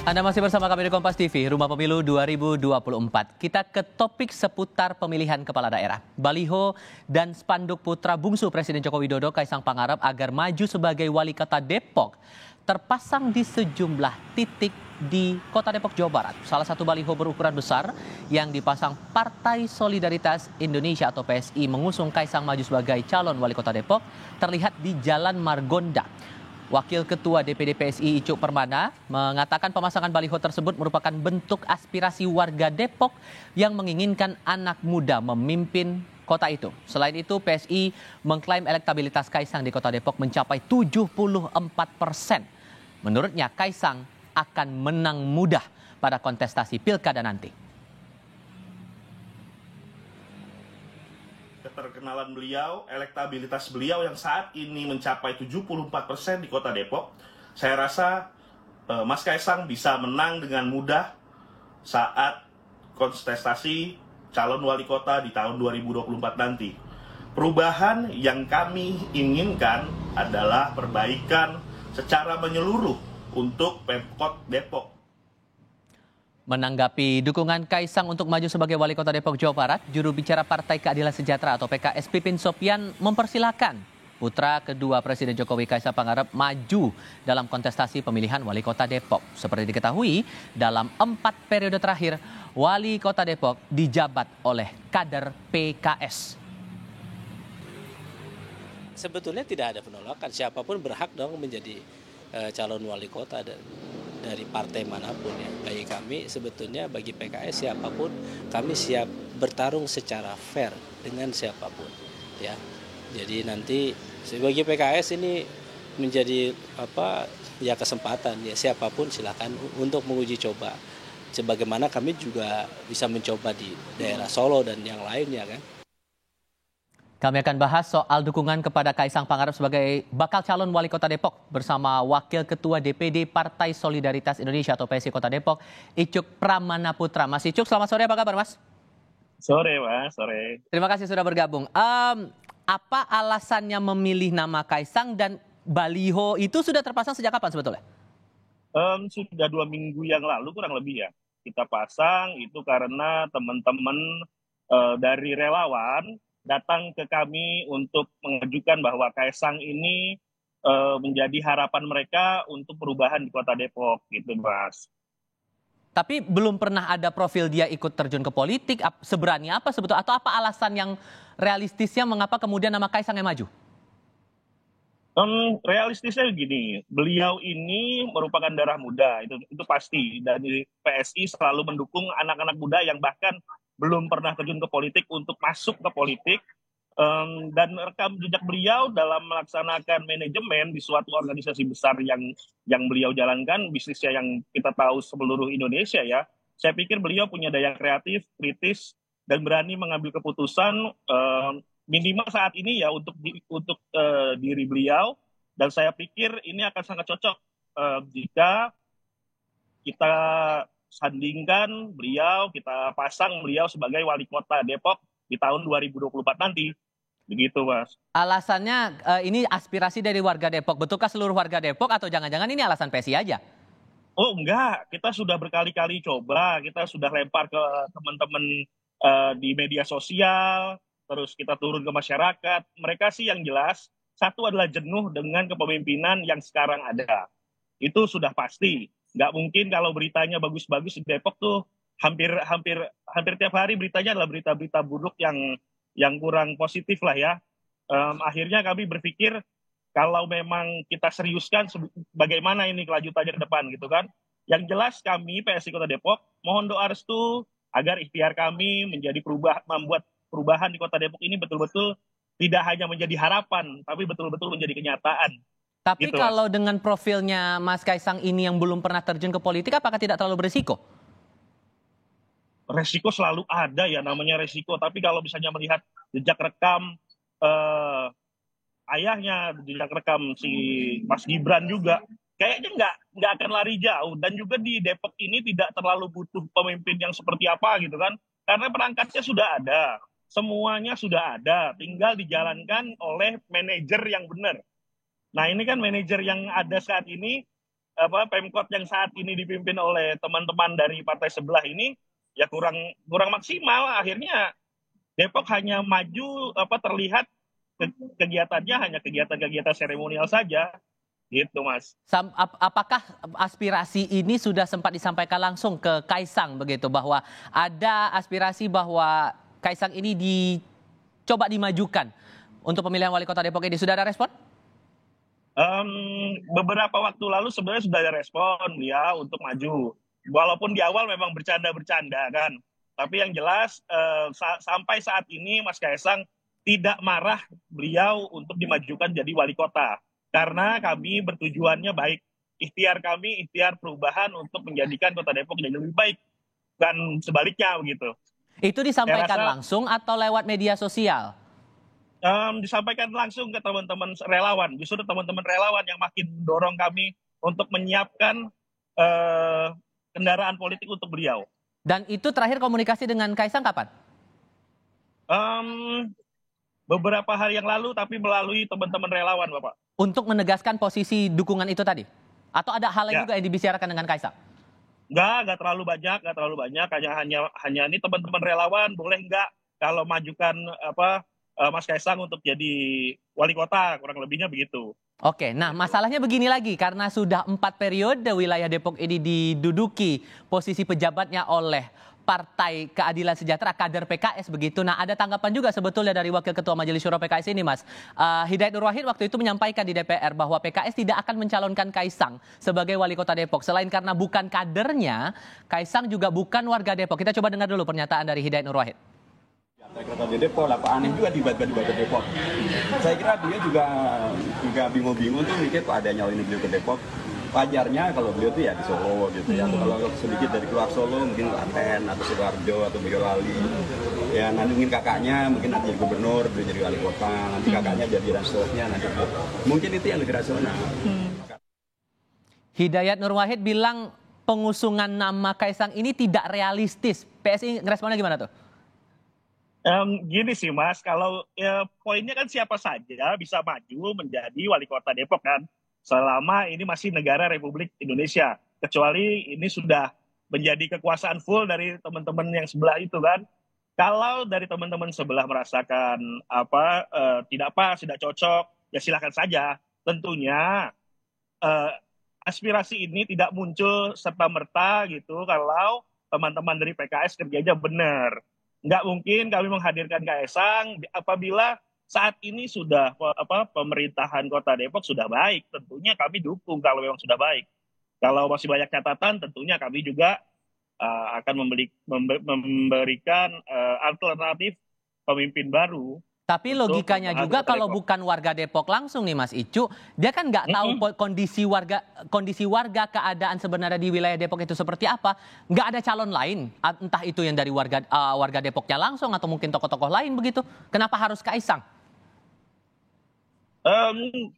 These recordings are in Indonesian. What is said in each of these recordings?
Anda masih bersama kami di Kompas TV, Rumah Pemilu 2024. Kita ke topik seputar pemilihan kepala daerah. Baliho dan spanduk putra bungsu Presiden Joko Widodo, Kaisang Pangarep, agar maju sebagai wali kota Depok terpasang di sejumlah titik di kota Depok, Jawa Barat. Salah satu baliho berukuran besar yang dipasang Partai Solidaritas Indonesia atau PSI mengusung Kaisang maju sebagai calon wali kota Depok terlihat di Jalan Margonda. Wakil Ketua DPD PSI Icuk Permana mengatakan pemasangan baliho tersebut merupakan bentuk aspirasi warga Depok yang menginginkan anak muda memimpin kota itu. Selain itu, PSI mengklaim elektabilitas Kaisang di kota Depok mencapai 74%. Menurutnya, Kaisang akan menang mudah pada kontestasi pilkada nanti. Keterkenalan beliau, elektabilitas beliau yang saat ini mencapai 74% di kota Depok, saya rasa Mas Kaisang bisa menang dengan mudah saat kontestasi calon wali kota di tahun 2024 nanti. Perubahan yang kami inginkan adalah perbaikan secara menyeluruh untuk Pemkot Depok. Menanggapi dukungan Kaisang untuk maju sebagai wali kota Depok, Jawa Barat, juru bicara Partai Keadilan Sejahtera atau PKS Pipin Sopian mempersilahkan putra kedua Presiden Jokowi, Kaisang Pangarep, maju dalam kontestasi pemilihan wali kota Depok. Seperti diketahui, dalam 4 periode terakhir, wali kota Depok dijabat oleh kader PKS. Sebetulnya tidak ada penolakan, siapapun berhak dong menjadi calon wali kota dari partai manapun ya. Bagi kami sebetulnya, bagi PKS siapapun kami siap bertarung secara fair dengan siapapun ya. Jadi nanti bagi PKS ini menjadi kesempatan ya, siapapun silakan untuk menguji coba. Sebagaimana kami juga bisa mencoba di daerah Solo dan yang lainnya kan. Kami akan bahas soal dukungan kepada Kaisang Pangarep sebagai bakal calon wali kota Depok bersama Wakil Ketua DPD Partai Solidaritas Indonesia atau PSI Kota Depok, Icuk Pramana Putra. Mas Icuk, selamat sore, apa kabar Mas? Sore Mas, sore. Terima kasih sudah bergabung. Apa alasannya memilih nama Kaisang dan baliho itu sudah terpasang sejak kapan sebetulnya? Sudah 2 minggu yang lalu kurang lebih ya. Kita pasang itu karena teman-teman dari relawan datang ke kami untuk mengajukan bahwa Kaisang ini menjadi harapan mereka untuk perubahan di kota Depok gitu Mas. Tapi belum pernah ada profil dia ikut terjun ke politik, seberani apa sebetulnya? Atau apa alasan yang realistisnya mengapa kemudian nama Kaisang yang maju? Realistisnya gini, beliau ini merupakan darah muda, itu pasti. Dari PSI selalu mendukung anak-anak muda yang bahkan belum pernah terjun ke politik untuk masuk ke politik, dan rekam jejak beliau dalam melaksanakan manajemen di suatu organisasi besar yang beliau jalankan, bisnisnya yang kita tahu seluruh Indonesia ya. Saya pikir beliau punya daya kreatif, kritis, dan berani mengambil keputusan minimal saat ini ya untuk diri beliau. Dan saya pikir ini akan sangat cocok jika kita sandingkan beliau, kita pasang beliau sebagai wali kota Depok di tahun 2024 nanti. Begitu, Mas. Alasannya ini aspirasi dari warga Depok. Betulkah seluruh warga Depok atau jangan-jangan ini alasan PSI aja? Oh, enggak. Kita sudah berkali-kali coba. Kita sudah lempar ke teman-teman di media sosial. Terus kita turun ke masyarakat. Mereka sih yang jelas, satu adalah jenuh dengan kepemimpinan yang sekarang ada. Itu sudah pasti. Nggak mungkin kalau beritanya bagus-bagus di Depok tuh hampir tiap hari beritanya adalah berita-berita buruk yang kurang positif lah ya. Akhirnya kami berpikir kalau memang kita seriuskan bagaimana ini kelanjutannya ke depan gitu kan. Yang jelas kami PSI Kota Depok mohon doa restu agar ikhtiar kami membuat perubahan di Kota Depok ini betul-betul tidak hanya menjadi harapan tapi betul-betul menjadi kenyataan. Tapi gitu, kalau dengan profilnya Mas Kaisang ini yang belum pernah terjun ke politik, apakah tidak terlalu berisiko? Resiko selalu ada ya, namanya resiko. Tapi kalau misalnya melihat jejak rekam ayahnya, jejak rekam si Mas Gibran juga, kayaknya nggak akan lari jauh. Dan juga di Depok ini tidak terlalu butuh pemimpin yang seperti apa gitu kan. Karena perangkatnya sudah ada, semuanya sudah ada, tinggal dijalankan oleh manajer yang benar. Nah ini kan manajer yang ada saat ini Pemkot yang saat ini dipimpin oleh teman-teman dari partai sebelah ini ya kurang maksimal. Akhirnya Depok hanya maju terlihat kegiatannya hanya kegiatan-kegiatan seremonial saja, gitu Mas. Apakah aspirasi ini sudah sempat disampaikan langsung ke Kaisang begitu, bahwa ada aspirasi bahwa Kaisang ini dicoba dimajukan untuk pemilihan wali kota Depok ini? Sudah ada respon? Beberapa waktu lalu sebenarnya sudah ada respon ya untuk maju. Walaupun di awal memang bercanda-bercanda kan. Tapi yang jelas sampai saat ini Mas Kaisang tidak marah beliau untuk dimajukan jadi wali kota. Karena kami bertujuannya baik. Ikhtiar kami, ikhtiar perubahan untuk menjadikan kota Depok jadi lebih baik. Dan sebaliknya begitu. Itu disampaikan langsung atau lewat media sosial? Disampaikan langsung ke teman-teman relawan. Justru teman-teman relawan yang makin mendorong kami untuk menyiapkan kendaraan politik untuk beliau. Dan itu terakhir komunikasi dengan Kaisang kapan? Beberapa hari yang lalu, tapi melalui teman-teman relawan, Bapak. Untuk menegaskan posisi dukungan itu tadi? Atau ada hal lain juga yang dibicarakan dengan Kaisang? Nggak terlalu banyak. Hanya ini teman-teman relawan, boleh nggak kalau majukan Mas Kaisang untuk jadi wali kota, kurang lebihnya begitu. Oke, nah masalahnya begini lagi, karena sudah 4 periode wilayah Depok ini diduduki posisi pejabatnya oleh Partai Keadilan Sejahtera, kader PKS begitu. Nah ada tanggapan juga sebetulnya dari Wakil Ketua Majelis Syuro PKS ini Mas. Hidayat Nur Wahid waktu itu menyampaikan di DPR bahwa PKS tidak akan mencalonkan Kaisang sebagai wali kota Depok. Selain karena bukan kadernya, Kaisang juga bukan warga Depok. Kita coba dengar dulu pernyataan dari Hidayat Nur Wahid. Kota di Depok lah, Pak Anies juga tiba-tiba ke Depok. Saya kira dia juga bingung-bingung tuh mikir kok ada nyalonin beliau ke Depok. Wajarnya kalau beliau tuh ya di Solo gitu ya. Kalau sedikit dari keluar Solo mungkin Klaten atau Sidoarjo atau Boyolali. Ya nandungin kakaknya mungkin nanti jadi gubernur, beliau jadi wali kota, nanti kakaknya jadi dan seterusnya nanti. Mungkin itu yang lebih rasional. Hidayat Nur Wahid bilang pengusungan nama Kaisang ini tidak realistis. PSI ngeresponnya gimana tuh? Gini sih Mas, kalau poinnya kan siapa saja bisa maju menjadi wali kota Depok kan, selama ini masih negara Republik Indonesia, kecuali ini sudah menjadi kekuasaan full dari teman-teman yang sebelah itu kan. Kalau dari teman-teman sebelah merasakan tidak pas, tidak cocok, ya silakan saja. Tentunya aspirasi ini tidak muncul serta-merta gitu kalau teman-teman dari PKS kerjanya benar. Nggak mungkin kami menghadirkan Kaisang apabila saat ini sudah pemerintahan kota Depok sudah baik. Tentunya kami dukung kalau memang sudah baik. Kalau masih banyak catatan, tentunya kami juga akan memberikan alternatif pemimpin baru. Tapi logikanya juga kalau bukan warga Depok langsung nih Mas Icu, dia kan nggak tahu kondisi warga keadaan sebenarnya di wilayah Depok itu seperti apa. Nggak ada calon lain, entah itu yang dari warga Depoknya langsung atau mungkin tokoh-tokoh lain begitu. Kenapa harus Kaisang?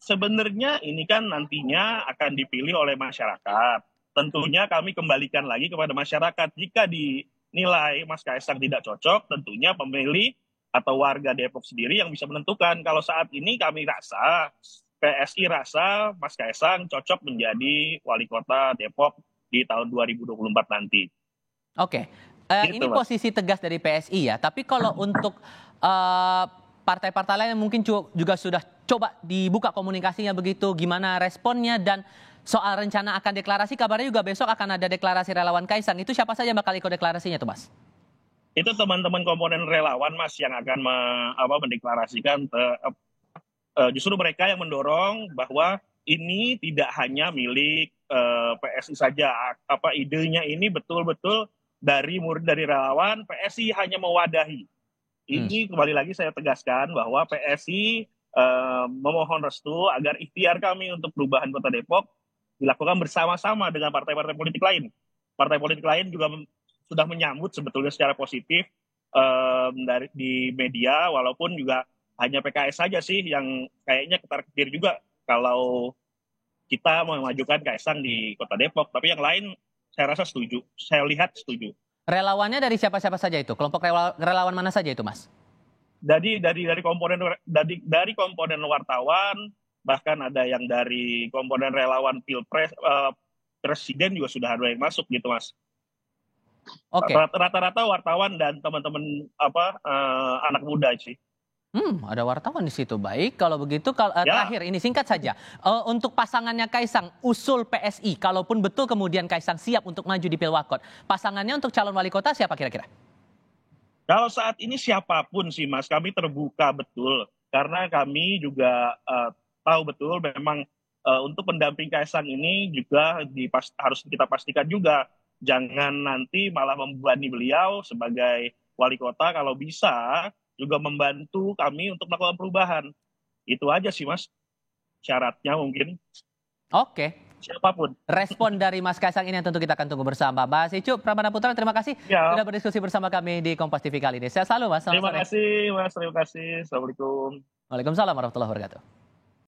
Sebenarnya ini kan nantinya akan dipilih oleh masyarakat. Tentunya kami kembalikan lagi kepada masyarakat. Jika dinilai Mas Kaisang tidak cocok, tentunya pemilih atau warga Depok sendiri yang bisa menentukan. Kalau saat ini kami rasa, PSI rasa Mas Kaisang cocok menjadi wali kota Depok di tahun 2024 nanti. Oke, Gitu, ini Mas. posisi tegas dari PSI ya. Tapi kalau untuk partai-partai lain mungkin juga sudah coba dibuka komunikasinya begitu, gimana responnya, dan soal rencana akan deklarasi, kabarnya juga besok akan ada deklarasi relawan Kaisang. Itu siapa saja bakal ikut deklarasinya tuh Mas? Itu teman-teman komponen relawan Mas yang akan mendeklarasikan. Justru mereka yang mendorong bahwa ini tidak hanya milik PSI saja. Idenya ini betul-betul dari relawan. PSI hanya mewadahi. Ini kembali lagi saya tegaskan bahwa PSI memohon restu agar ikhtiar kami untuk perubahan Kota Depok dilakukan bersama-sama dengan partai-partai politik lain. Partai politik lain juga sudah menyambut sebetulnya secara positif di media, walaupun juga hanya PKS saja sih yang kayaknya ketar-ketir juga kalau kita memajukan Kaisang di Kota Depok. Tapi yang lain saya rasa setuju, saya lihat setuju. Relawannya dari siapa-siapa saja itu? Kelompok relawan mana saja itu Mas? Dari komponen wartawan, bahkan ada yang dari komponen relawan Pilpres, presiden juga sudah ada yang masuk gitu Mas. Oke. Rata-rata wartawan dan teman-teman anak muda sih. Ada wartawan di situ. Baik, kalau begitu Ya. terakhir ini singkat saja. Untuk pasangannya Kaisang, usul PSI, kalaupun betul kemudian Kaisang siap untuk maju di Pilwakot, pasangannya untuk calon wali kota siapa kira-kira? Kalau saat ini siapapun sih Mas, kami terbuka betul. Karena kami juga tahu betul memang untuk pendamping Kaisang ini juga harus kita pastikan juga. Jangan nanti malah membebani beliau sebagai wali kota, kalau bisa juga membantu kami untuk melakukan perubahan. Itu aja sih Mas, syaratnya mungkin. Oke. Siapapun. Respon dari Mas Kaisang ini yang tentu kita akan tunggu bersama. Mas Icuk Pramana Putra, terima kasih Ya. sudah berdiskusi bersama kami di Kompas TV kali ini. Sehat selalu Mas. Selamat Terima sore. kasih Mas, terima kasih. Assalamualaikum. Waalaikumsalam warahmatullahi wabarakatuh.